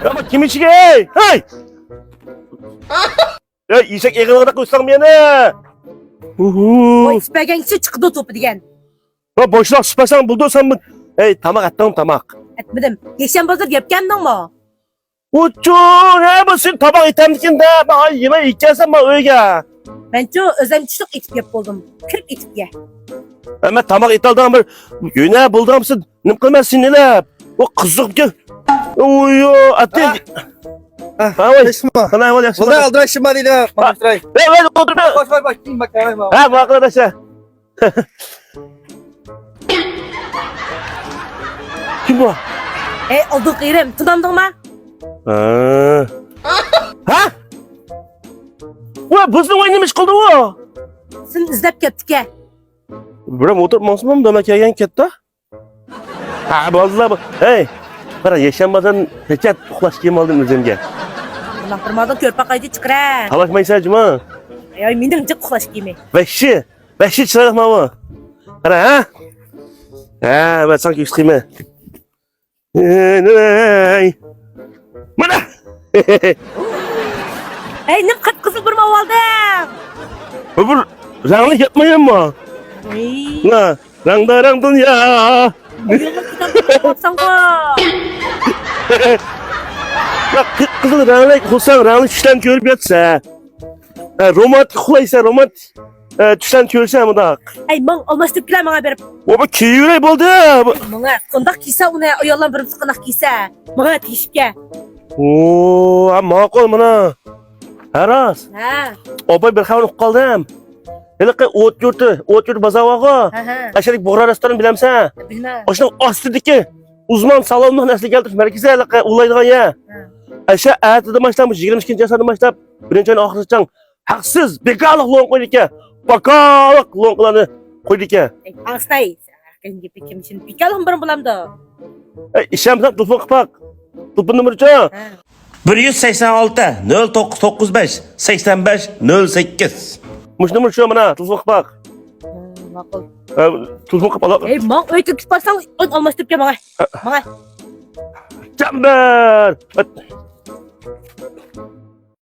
Ya bak kim içi hey? Hey! Ya işek eğilene koysan beni. O ispegen kişi çıktı topu diyen. Ya boşuna süpersen buldun mı? Hey tamak attım tamak. Etmedim. Geçen pazar yapkandın mı? Uçun he basın tabak itemdikinde ben yemeği yiyeceksen ben öyle. Ben şu özel çocuk etip yap buldum. Kırk etip ye. Ama tamak italdan bir yine buldum mısın? Ne kılmazsın ne? O kızık ki. Uyo atı. Ah, Resmi. Sana var ya. Vallahi aldıray şimdi değil ha. Aldıray. Evet otur. Koş var bakayım bakalım. Ha bu arkadaşlar. Kim bu? Oldu kıyırım. Tunandın mı? Ha? Ulan buzun oynamış kıldı o. Sen izlep gittik ya. Buram oturmasın mı demek yayan kette? Ha vallahi bu. Hey. Para yaşanmadan peçet uklaş kim aldın üzerine. Allah kırmadan körpe kaydı çıkır ha. Talak mayısacım ha. Ay mindin cık kulaş giyme. Beşi çırak mı bu? Para ha? Ha ben sanki üstüme. Mana? Ne kıt kızıl bir mav aldım. Öbür ranglık yapmayın mı? Ha, rang dünya. Yolun kitabı baksan ko. Bak kızıl ranglık olsan ranglık tüşten görüp yatsa. Romantik kulaysa romantik tüşten görse mi da? Ay man olmaz tüp gile bana berip. O bu kiyürey buldu. Bana kondak giyse ona oyalan bir sıkınak giyse. Bana teşke. Oo, amma kol mana. Haras. Ha. Obay bir xavun qaldım. Hele ki ot yurtu bazavağı. Aşağıdaki Bora restoran bilemsen. Bilmem. Aşağıdaki astidiki uzman salonunun nesli geldi. Merkeze hele ki ulaydıgan ya. Aşağı ayetli başlamış. 22. asırda başlap. Birinci ayın ahırıcan. Haksız. Bekarlık loğun koyduk ya. Bakarlık loğunlarını koyduk ya. Ağustay. Erken gibi kimsin? Bir kalın bir bulamdı. İşemden tutma kapak. Tutma numaracı. 186 0995 85 08. Muş numara şu mana tutma kapak. Makul. Tutma kapak. Man öyle tüp bassan olmaz tüp ya bana. Bana. Camber.